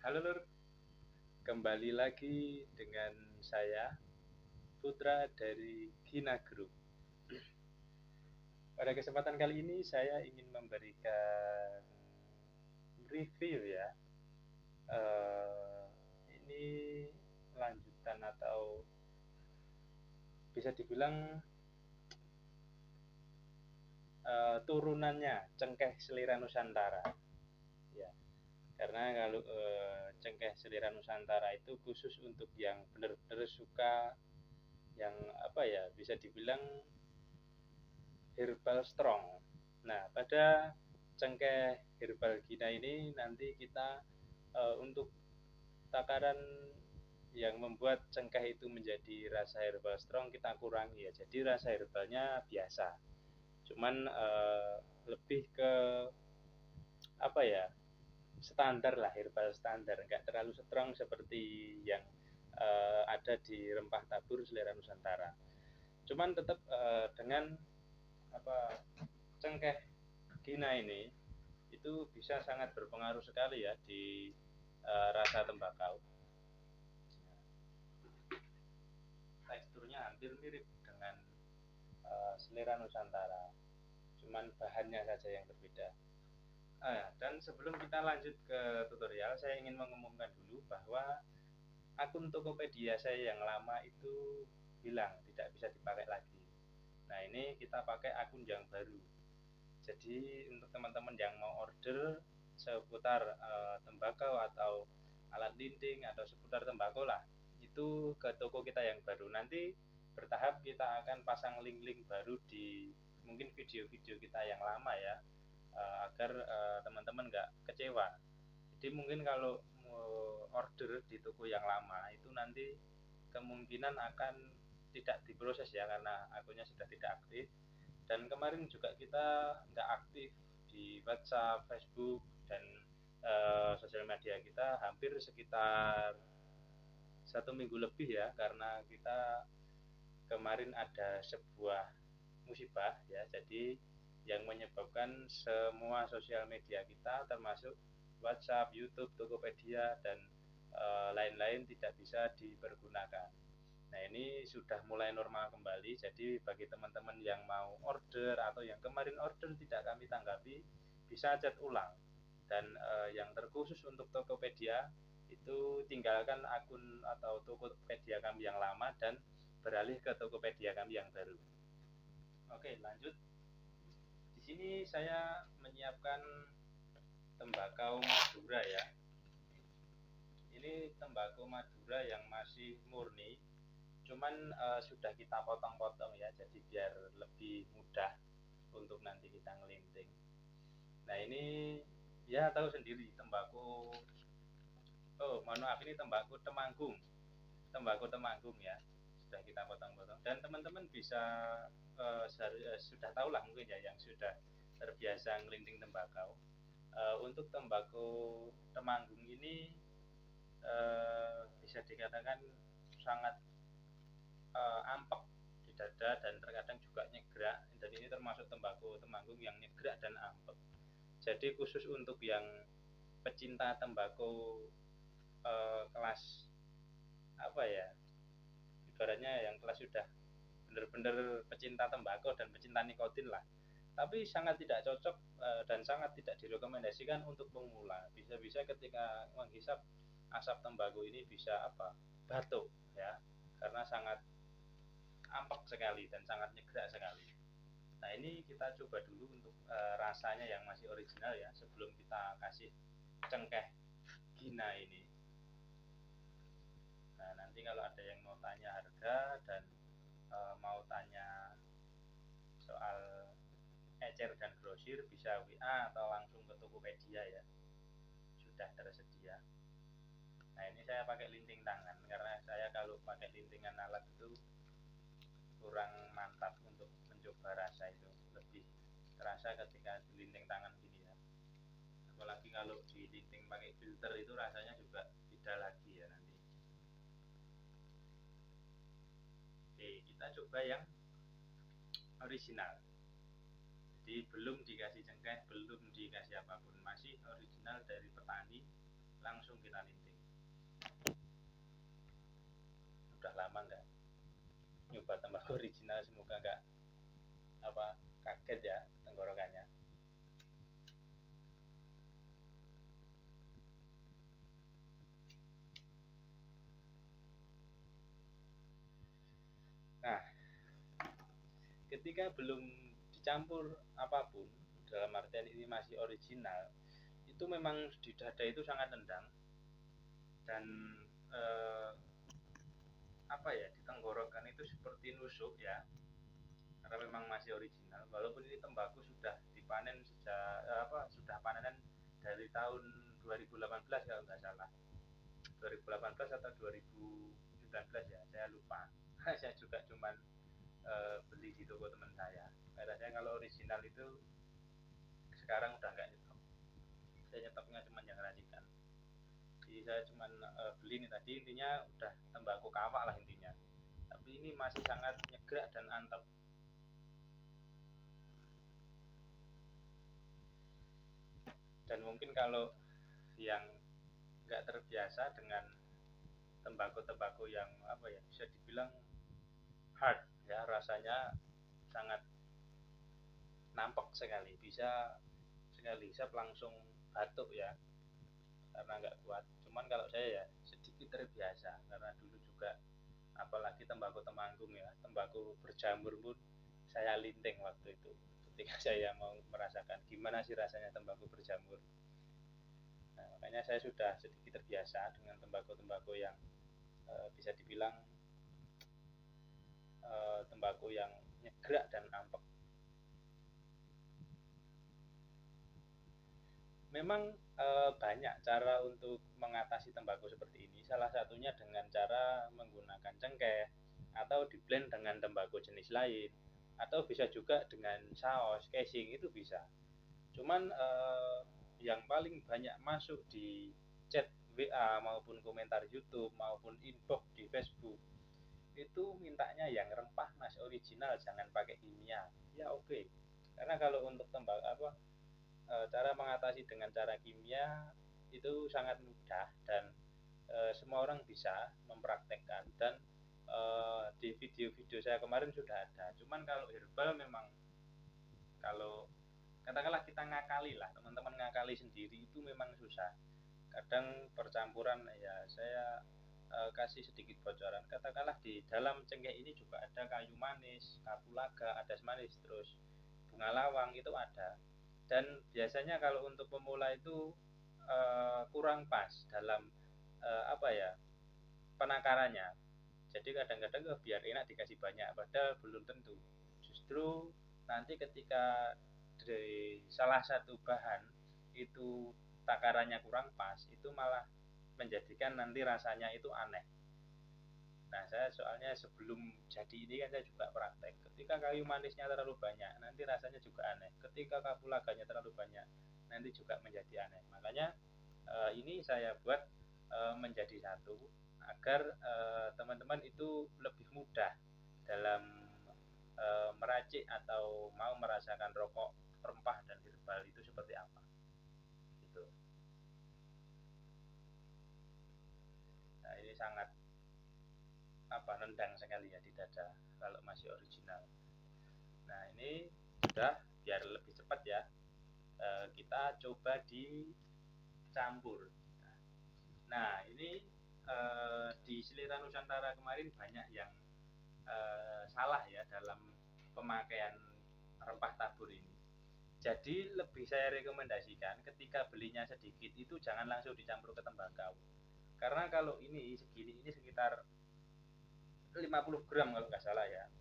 Halo Lur, kembali lagi dengan saya Putra dari Gina Group. Pada kesempatan kali ini saya ingin memberikan review ya. Eh, ini lanjutan atau bisa dibilang turunannya cengkeh selera Nusantara. Ya, karena kalau cengkeh selera Nusantara itu khusus untuk yang benar-benar suka yang apa ya bisa dibilang herbal strong. Nah, pada cengkeh herbal Gina ini nanti kita untuk takaran yang membuat cengkeh itu menjadi rasa herbal strong kita kurangi ya. Jadi rasa herbalnya biasa. Cuman lebih ke apa ya? Standar lah, herbal standar, nggak terlalu strong seperti yang ada di rempah tabur selera Nusantara. Cuman tetap dengan apa cengkeh Gina ini itu bisa sangat berpengaruh sekali ya di rasa tembakau. Teksturnya hampir mirip dengan selera Nusantara, cuman bahannya saja yang berbeda. Dan sebelum kita lanjut ke tutorial, saya ingin mengumumkan dulu bahwa akun Tokopedia saya yang lama itu hilang, tidak bisa dipakai lagi. Nah, ini kita pakai akun yang baru. Jadi untuk teman-teman yang mau order seputar tembakau atau alat linting atau seputar tembakau lah, itu ke toko kita yang baru. Nanti bertahap kita akan pasang link-link baru di mungkin video-video kita yang lama ya, agar teman-teman nggak kecewa. Jadi mungkin kalau order di toko yang lama itu nanti kemungkinan akan tidak diproses ya karena akunnya sudah tidak aktif. Dan kemarin juga kita nggak aktif di WhatsApp, Facebook, dan sosial media kita hampir sekitar 1 minggu lebih ya, karena kita kemarin ada sebuah musibah ya, jadi yang menyebabkan semua sosial media kita termasuk WhatsApp, YouTube, Tokopedia, dan lain-lain tidak bisa dipergunakan. Nah, ini sudah mulai normal kembali. Jadi bagi teman-teman yang mau order atau yang kemarin order tidak kami tanggapi, bisa chat ulang. Dan yang terkhusus untuk Tokopedia itu tinggalkan akun atau Tokopedia kami yang lama dan beralih ke Tokopedia kami yang baru. Oke, lanjut. Di sini saya menyiapkan tembakau Madura ya. Ini tembakau Madura yang masih murni, cuman sudah kita potong-potong ya, jadi biar lebih mudah untuk nanti kita ngelinting. Nah, ini ya tahu sendiri tembakau, oh mohon maaf, ini tembakau temanggung ya, sudah kita potong-potong. Dan teman-teman bisa sudah tahu lah mungkin ya yang sudah terbiasa ngelinting tembakau. Untuk tembakau temanggung ini bisa dikatakan sangat ampek di dada dan terkadang juga nyegrak, dan ini termasuk tembakau temanggung yang nyegrak dan ampek. Jadi khusus untuk yang pecinta tembakau kelas apa ya, ibaratnya yang kelas sudah benar-benar pecinta tembakau dan pecinta nikotin lah, tapi sangat tidak cocok dan sangat tidak direkomendasikan untuk pemula. Bisa-bisa ketika menghisap asap tembakau ini bisa apa, batuk ya, karena sangat ampak sekali dan sangat nyegrak sekali. Nah, ini kita coba dulu untuk rasanya yang masih original ya, sebelum kita kasih cengkeh Gina ini. Nah, nanti kalau ada yang mau tanya harga dan mau tanya soal ecer dan grosir, bisa WA atau langsung ke Tokopedia ya, sudah tersedia. Nah, ini saya pakai linting tangan karena saya kalau pakai lintingan alat itu kurang mantap untuk mencoba rasa, itu lebih terasa ketika dilinting tangan gini ya, apalagi kalau dilinting pakai filter itu rasanya juga beda lagi ya nanti. Oke, kita coba yang original, jadi belum dikasih cengkeh, belum dikasih apapun, masih original dari petani. langsung kita linting. Udah lama nggak nyoba tembakau original, semoga nggak kaget ya tenggorokannya. Nah, ketika belum dicampur apapun, dalam artian ini masih original, itu memang di dada itu sangat nendang dan di tenggorokan itu seperti nusuk ya, karena memang masih original. Walaupun ini tembakau sudah dipanen sejak sudah panenan dari tahun 2018 kalau nggak salah, 2018 atau 2019 ya, saya lupa. Saya juga cuman beli di toko teman saya. Karena saya kalau original itu sekarang udah nggak nyetok, saya nyetoknya cuma yang racikan. Jadi saya cuma beli ini tadi, intinya udah tembakau kawak lah intinya, tapi ini masih sangat nyegrak dan antep. Dan mungkin kalau yang nggak terbiasa dengan tembakau-tembakau yang bisa dibilang hard ya, rasanya sangat nampak sekali, bisa sekali hisap langsung batuk ya, karena nggak kuat. Cuman kalau saya ya sedikit terbiasa, karena dulu juga apalagi tembakau temanggung ya, tembakau berjamur pun saya linting waktu itu ketika saya mau merasakan gimana sih rasanya tembakau berjamur. Nah, makanya saya sudah sedikit terbiasa dengan tembakau-tembakau yang bisa dibilang tembakau yang nyegrak dan ampek. Memang banyak cara untuk mengatasi tembakau seperti ini. Salah satunya dengan cara menggunakan cengkeh atau diblend dengan tembakau jenis lain, atau bisa juga dengan saus casing, itu bisa. Cuman yang paling banyak masuk di chat WA maupun komentar YouTube maupun inbox di Facebook itu mintanya yang rempah mas, original, jangan pakai kimia. Ya oke. Karena kalau untuk cara mengatasi dengan cara kimia itu sangat mudah dan semua orang bisa mempraktekkan, dan di video-video saya kemarin sudah ada. Cuman kalau herbal memang, kalau katakanlah kita ngakali lah, teman-teman ngakali sendiri itu memang susah. Kadang percampuran ya, saya kasih sedikit bocoran. Katakanlah di dalam cengkeh ini juga ada kayu manis, kapulaga, adas manis, terus bunga lawang itu ada. Dan biasanya kalau untuk pemula itu kurang pas dalam penakarannya. Jadi kadang-kadang biar enak dikasih banyak, padahal belum tentu. Justru nanti ketika dari salah satu bahan itu takarannya kurang pas, itu malah menjadikan nanti rasanya itu aneh. Nah, saya soalnya sebelum jadi ini kan saya juga praktek. Ketika kayu manisnya terlalu banyak, nanti rasanya juga aneh. Ketika kapulaganya terlalu banyak, nanti juga menjadi aneh. Makanya ini saya buat menjadi satu, agar teman-teman itu lebih mudah dalam meracik atau mau merasakan rokok rempah dan herbal itu seperti apa. Gitu. Nah, ini sangat nendang sekali ya di dada kalau masih original. Nah, ini sudah, biar lebih cepat ya, kita coba dicampur. Nah, ini di selera Nusantara kemarin banyak yang salah ya dalam pemakaian rempah tabur ini. Jadi lebih saya rekomendasikan ketika belinya sedikit itu jangan langsung dicampur ke tembakau. Karena kalau ini segini, ini sekitar 50 gram kalau nggak salah ya.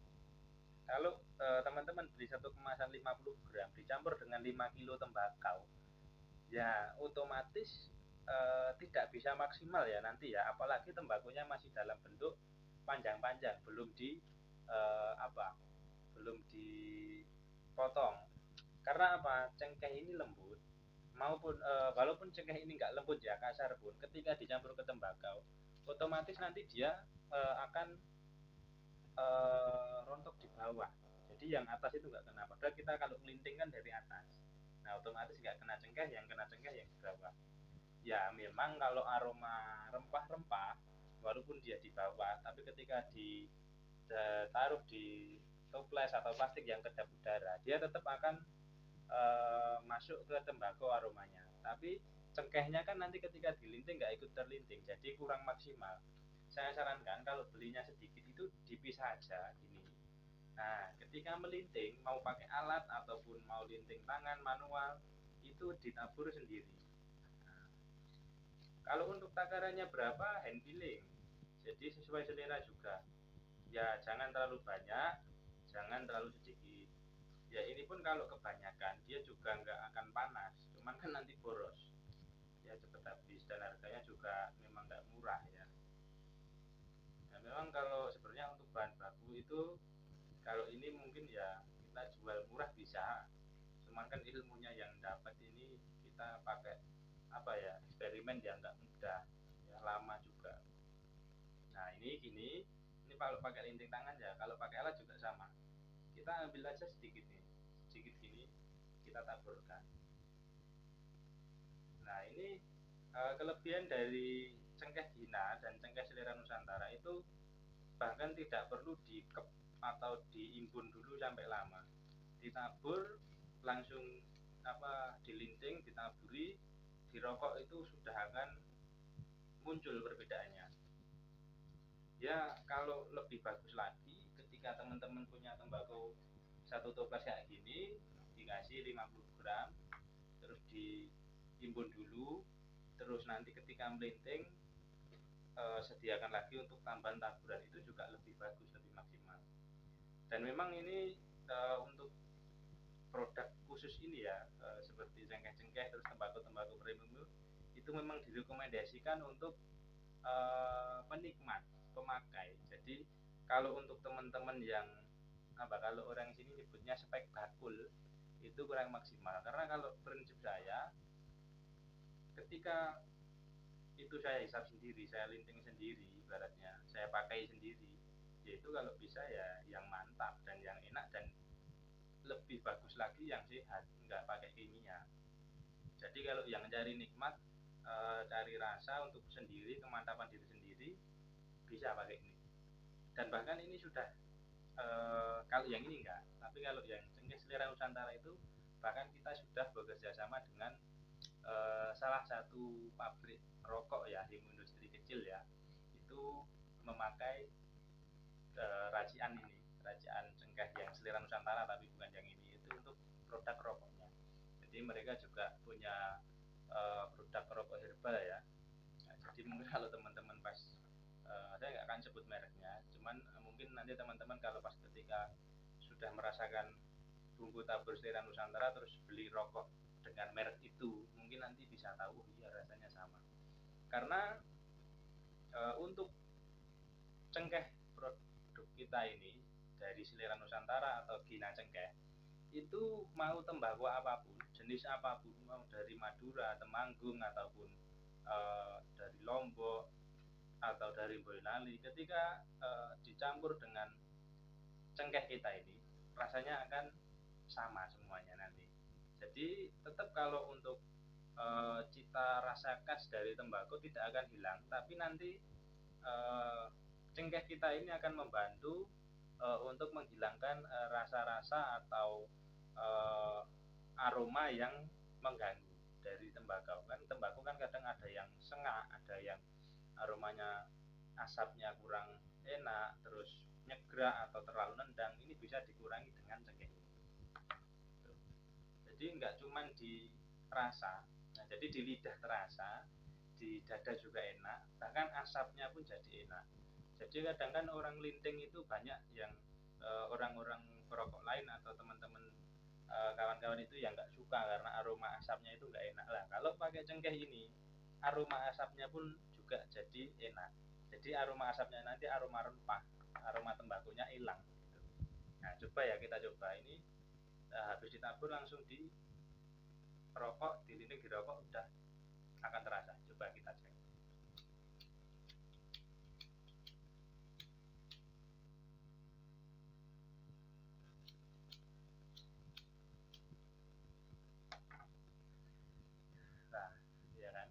Kalau teman-teman beli satu kemasan 50 gram dicampur dengan 5 kilo tembakau, ya otomatis tidak bisa maksimal ya nanti ya, apalagi tembakunya masih dalam bentuk panjang-panjang, belum di eh, apa belum dipotong. Karena cengkeh ini lembut, maupun walaupun cengkeh ini nggak lembut ya, kasar pun, ketika dicampur ke tembakau otomatis nanti dia akan rontok di bawah. Jadi yang atas itu nggak kena, padahal kita kalau melinting kan dari atas. Nah, otomatis nggak kena cengkeh, yang kena cengkeh yang di bawah. Ya memang kalau aroma rempah-rempah walaupun dia di bawah, tapi ketika ditaruh di toples atau plastik yang kedap udara, dia tetap akan masuk ke tembakau aromanya. Tapi cengkehnya kan nanti ketika dilinting nggak ikut terlinting, jadi kurang maksimal. Saya sarankan kalau belinya sedikit itu dipisah aja gini. Nah, ketika melinting mau pakai alat ataupun mau linting tangan manual itu ditabur sendiri. Nah, kalau untuk takarannya berapa, hand feeling. Jadi sesuai selera juga. Ya jangan terlalu banyak, jangan terlalu sedikit. Ya ini pun kalau kebanyakan dia juga nggak akan panas, cuman kan nanti boros. Ya cepet habis dan harganya juga memang nggak murah ya. Nah, memang kalau sebenarnya untuk bahan baku itu kalau ini mungkin ya kita jual murah bisa, cuman kan ilmunya yang dapat ini kita pakai apa ya, eksperimen yang nggak mudah ya, lama juga. Nah ini gini, ini kalau pakai linting tangan ya, kalau pakai alat juga sama, kita ambil aja sedikit nih, sedikit gini kita taburkan. Nah ini kelebihan dari cengkeh Gina dan cengkeh selera Nusantara itu bahkan tidak perlu dikep atau diimbun dulu sampai lama, ditabur langsung apa dilinting ditaburi dirokok itu sudah akan muncul perbedaannya. Ya kalau lebih bagus lagi ketika teman-teman punya tembakau satu toples kayak gini dikasih 50 gram terus diimbun dulu, terus nanti ketika melinting sediakan lagi untuk tambahan taburan, itu juga lebih bagus, lebih maksimal. Dan memang ini untuk produk khusus ini ya, seperti cengkeh-cengkeh terus tembakau-tembakau premium itu memang direkomendasikan untuk penikmat, pemakai. Jadi kalau untuk teman-teman yang apa, kalau orang sini nyebutnya spek bakul itu kurang maksimal, karena kalau prinsip saya ketika itu saya hisap sendiri, saya linting sendiri, ibaratnya saya pakai sendiri, yaitu kalau bisa ya yang mantap dan yang enak dan lebih bagus lagi yang sehat, nggak pakai kimia. Jadi kalau yang cari nikmat, cari rasa untuk sendiri, kemantapan diri sendiri, bisa pakai ini. Dan bahkan ini sudah kalau yang ini enggak, tapi kalau yang cengkeh selera Nusantara itu bahkan kita sudah bekerja sama dengan salah satu pabrik rokok ya, industri kecil ya, itu memakai racian ini, racian cengkeh yang selera Nusantara tapi bukan yang ini, itu untuk produk rokoknya. Jadi mereka juga punya produk rokok herbal ya. Nah, jadi mungkin kalau teman-teman pas saya nggak akan sebut mereknya, cuman mungkin nanti teman-teman kalau pas ketika sudah merasakan bumbu tabur selera Nusantara terus beli rokok dengan merek itu, mungkin nanti bisa tahu, iya rasanya sama. Karena untuk cengkeh produk kita ini dari selera Nusantara atau Gina Cengkeh itu mau tembakau apapun, jenis apapun, mau dari Madura, Temanggung ataupun dari Lombok atau dari Boyolali, ketika dicampur dengan cengkeh kita ini rasanya akan sama semuanya nanti. Jadi tetap kalau untuk cita rasa khas dari tembakau tidak akan hilang, tapi nanti cengkeh kita ini akan membantu untuk menghilangkan rasa-rasa atau aroma yang mengganggu dari tembakau. Kan tembakau kan kadang ada yang sengak, ada yang aromanya asapnya kurang enak, terus nyegrak atau terlalu nendang, ini bisa dikurangi dengan cengkeh ini. Jadi nggak cuma di rasa, nah, jadi di lidah terasa, di dada juga enak, bahkan asapnya pun jadi enak. Jadi kadang kan orang linting itu banyak yang orang-orang perokok lain atau teman-teman kawan-kawan itu yang nggak suka karena aroma asapnya itu nggak enak lah. Kalau pakai cengkeh ini, aroma asapnya pun juga jadi enak. Jadi aroma asapnya nanti aroma rempah, aroma tembakunya hilang. Gitu. Nah coba ya kita coba ini habis ditabur langsung di rokok, dilinting di rokok udah akan terasa. Coba kita cek. Nah, ya kan.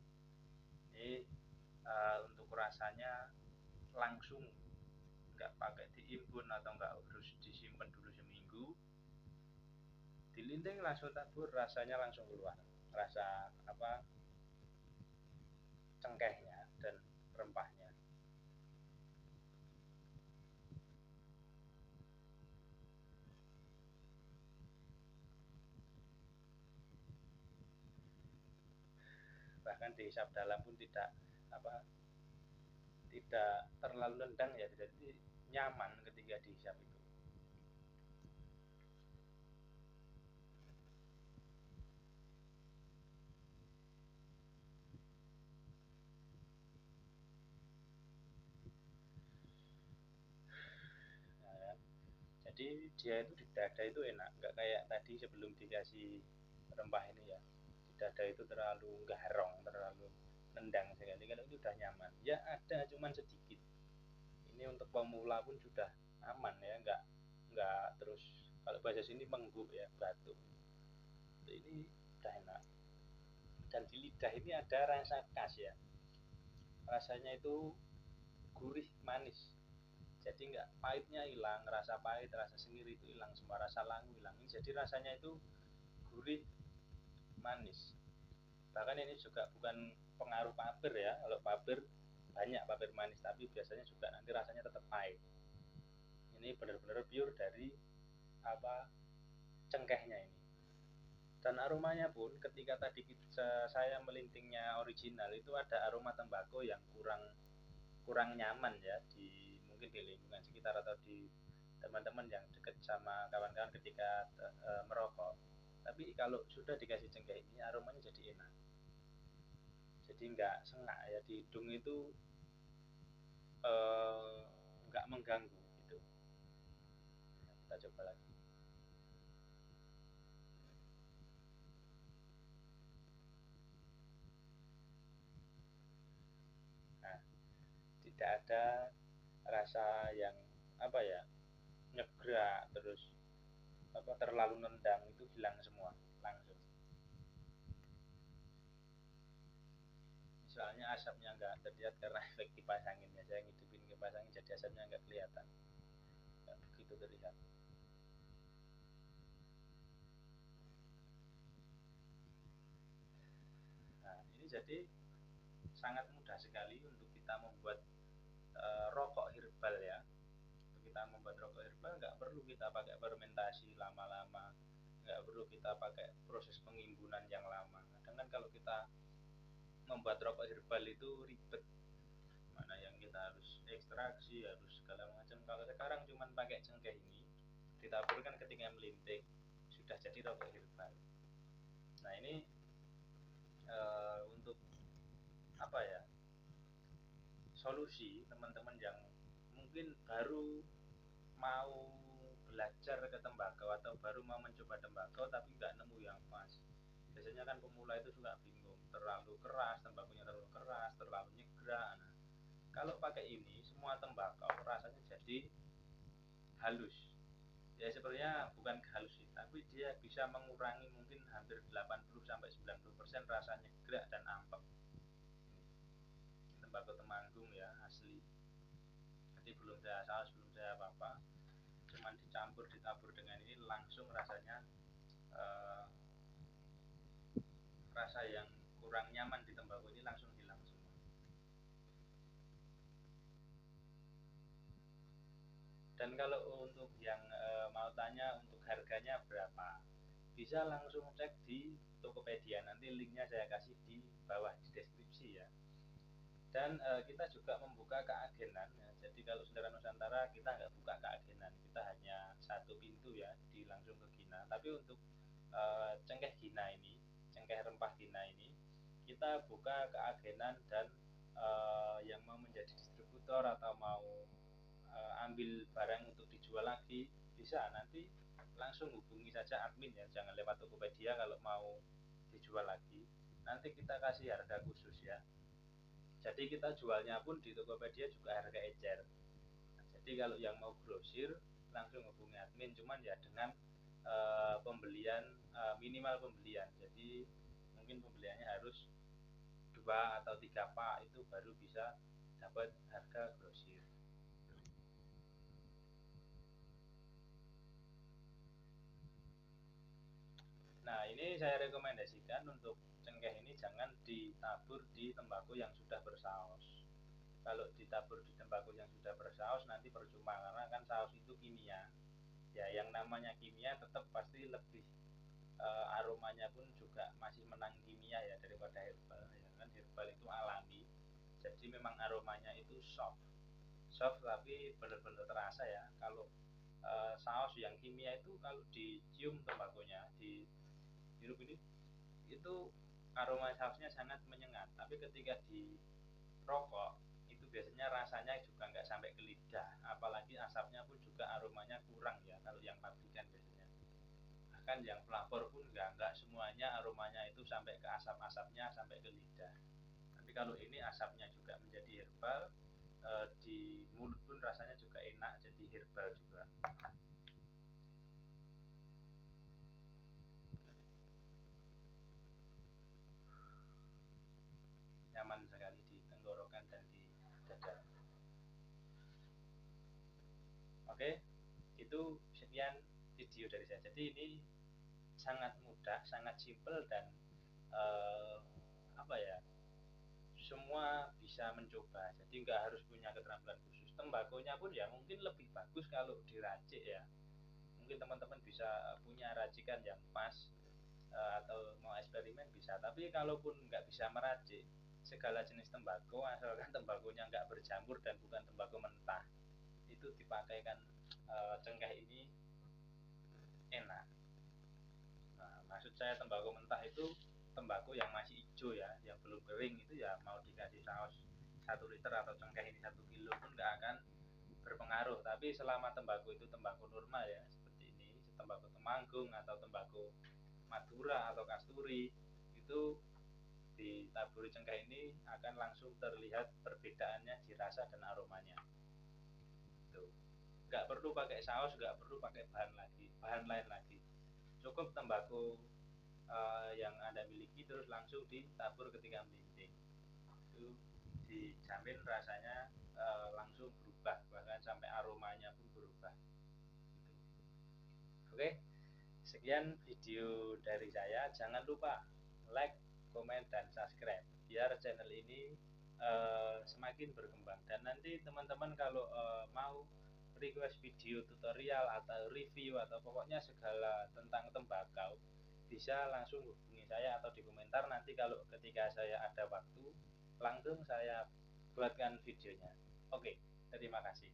rasanya langsung, nggak pakai diimpun atau nggak harus disimpan dulu seminggu, dilinting langsung tabur, rasanya langsung keluar, rasa apa, cengkehnya dan rempahnya. Bahkan dihisap dalam pun tidak apa, tidak terlalu nendang ya, jadi nyaman ketika dihisap itu. Nah, ya. Jadi dia itu di dada itu enak, nggak kayak tadi sebelum dikasih rempah ini ya, di dada itu terlalu garong, terlalu nendang sekali. Kalau ini udah nyaman ya, ada cuman sedikit. Ini untuk pemula pun sudah aman ya, nggak terus, kalau bahasa sini mengguk ya, batuk. Ini udah enak, dan di lidah ini ada rasa khas ya, rasanya itu gurih manis, jadi nggak, pahitnya hilang, rasa pahit, rasa sendiri itu hilang, semua rasa langu hilang. Ini jadi rasanya itu gurih manis. Bahkan ini juga bukan pengaruh paber ya, kalau paber banyak paber manis, tapi biasanya juga nanti rasanya tetap pahit. Ini benar-benar pure dari apa, cengkehnya ini. Dan aromanya pun ketika tadi saya melintingnya original, itu ada aroma tembakau yang kurang kurang nyaman ya, di mungkin di lingkungan sekitar atau di teman-teman yang dekat sama kawan-kawan ketika merokok. Tapi kalau sudah dikasih cengkeh ini, aromanya jadi enak, jadi nggak sengak ya di hidung itu, eh, nggak mengganggu gitu. Nah, kita coba lagi. Nah, tidak ada rasa yang apa ya, nyegrak terus apa, terlalu nendang, itu hilang semua langsung. Soalnya asapnya nggak terlihat karena efek kipas angin ya, saya ngidupin kipas angin jadi asapnya nggak kelihatan, nggak begitu terlihat. Nah, ini jadi sangat mudah sekali untuk kita membuat rokok herbal ya. Untuk kita membuat rokok herbal nggak perlu kita pakai fermentasi lama-lama, nggak perlu kita pakai proses pengimbunan yang lama. Kadang kan kalau kita membuat rokok herbal itu ribet, mana yang kita harus ekstraksi, harus segala macam. Kalau sekarang cuma pakai cengkeh ini, ditaburkan ketika melinting, sudah jadi rokok herbal. Nah ini untuk apa ya, solusi teman-teman yang mungkin baru mau belajar ke tembakau atau baru mau mencoba tembakau tapi nggak nemu yang pas. Biasanya kan pemula itu suka bingung, terlalu keras, tembakunya terlalu keras, terlalu nyegrak. Nah, kalau pakai ini, semua tembakau rasanya jadi halus. Ya sebenarnya bukan halus sih, tapi dia bisa mengurangi mungkin hampir 80 sampai 90% rasa nyegrak dan ampek. Tembakau Temanggung ya, asli. Jadi belum saya saus, belum saya apa-apa, cuman dicampur ditabur dengan ini langsung rasanya, eh, rasa yang kurang nyaman di tembakau ini langsung hilang semua. Dan kalau untuk yang mau tanya untuk harganya berapa, bisa langsung cek di Tokopedia, nanti linknya saya kasih di bawah di deskripsi ya. Dan kita juga membuka keagenan ya. Jadi kalau Selera Nusantara kita nggak buka keagenan, kita hanya satu pintu ya, di langsung ke Gina. Tapi untuk cengkeh Gina ini, cengkeh rempah Gina ini, kita buka keagenan, dan yang mau menjadi distributor atau mau ambil barang untuk dijual lagi, bisa nanti langsung hubungi saja admin ya, jangan lewat Tokopedia kalau mau dijual lagi. Nanti kita kasih harga khusus ya. Jadi kita jualnya pun di Tokopedia juga harga ecer. Nah, jadi kalau yang mau grosir langsung hubungi admin, cuman ya dengan pembelian, minimal pembelian. Jadi mungkin pembeliannya harus 2 atau 3 pak, itu baru bisa dapat harga grosir. Nah, ini saya rekomendasikan untuk cengkeh ini jangan ditabur di tembakau yang sudah bersaus. Kalau ditabur di tembakau yang sudah bersaus nanti percuma, karena kan saus itu kimia. Ya, yang namanya kimia tetap pasti lebih aromanya pun juga masih menang kimia ya daripada herbal ya kan. Herbal itu alami, jadi memang aromanya itu soft soft tapi benar-benar terasa ya. Kalau saus yang kimia itu kalau dicium tembakunya, dihirup ini, itu aroma sausnya sangat menyengat, tapi ketika di rokok itu biasanya rasanya juga nggak sampai ke lidah, apalagi asapnya pun juga aromanya kurang ya kalau yang pabrikan biasanya. Bahkan yang pelapor pun nggak semuanya aromanya itu sampai ke asap-asapnya sampai ke lidah. Tapi kalau ini asapnya juga menjadi herbal, di mulut pun rasanya juga enak, jadi herbal juga. Nyaman sekali di tenggorokan dan di dada. Oke, itu sekian video dari saya. Jadi ini sangat mudah, sangat simpel, dan eh, apa ya, semua bisa mencoba. Jadi nggak harus punya keterampilan khusus. Tembakonya pun ya mungkin lebih bagus kalau diracik ya. Mungkin teman-teman bisa punya racikan yang pas, atau mau eksperimen bisa. Tapi kalaupun nggak bisa meracik segala jenis tembakau, asalkan tembakonya nggak berjamur dan bukan tembakau mentah, itu dipakaikan cengkeh ini enak. Nah, maksud saya tembakau mentah itu tembakau yang masih hijau ya, yang belum kering, itu ya mau dikasih saus 1 liter atau cengkeh ini 1 kilo pun nggak akan berpengaruh. Tapi selama tembakau itu tembakau normal ya, seperti ini, tembakau temanggung atau tembakau madura atau kasturi, itu ditaburi cengkeh ini akan langsung terlihat perbedaannya di rasa dan aromanya. Tuh, nggak perlu pakai saus, nggak perlu pakai bahan lain lagi, cukup tembakau yang anda miliki terus langsung ditabur ketika melinting, itu dijamin rasanya langsung berubah, bahkan sampai aromanya pun berubah gitu. Oke, sekian video dari saya. Jangan lupa like, komen, dan subscribe biar channel ini semakin berkembang. Dan nanti teman-teman kalau mau request video tutorial atau review atau pokoknya segala tentang tembakau, bisa langsung hubungi saya atau di komentar. Nanti kalau ketika saya ada waktu langsung saya buatkan videonya. Oke, terima kasih.